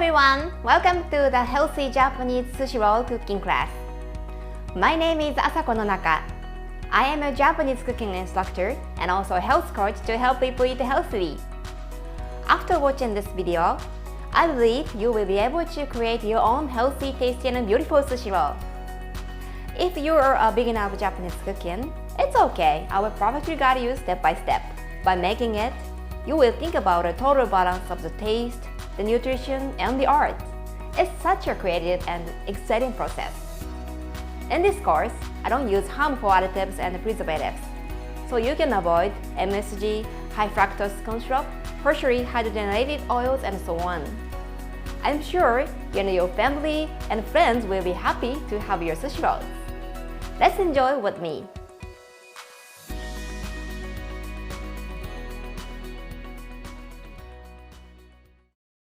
everyone! Welcome to the Healthy Japanese Sushi Roll cooking class. My name is Asako Nonaka. I am a Japanese cooking instructor and also a health coach to help people eat healthily. After watching this video, I believe you will be able to create your own healthy, tasty and beautiful sushi roll. If you are a beginner of Japanese cooking, it's okay. I will probably guide you step by step. By making it, you will think about a total balance of the taste, the nutrition, and the art. It's such a creative and exciting process. In this course, I don't use harmful additives and preservatives, so you can avoid MSG, high fructose corn syrup, tertiary hydrogenated oils, and so on. I'm sure you and your family and friends will be happy to have your sushi rolls. Let's enjoy with me.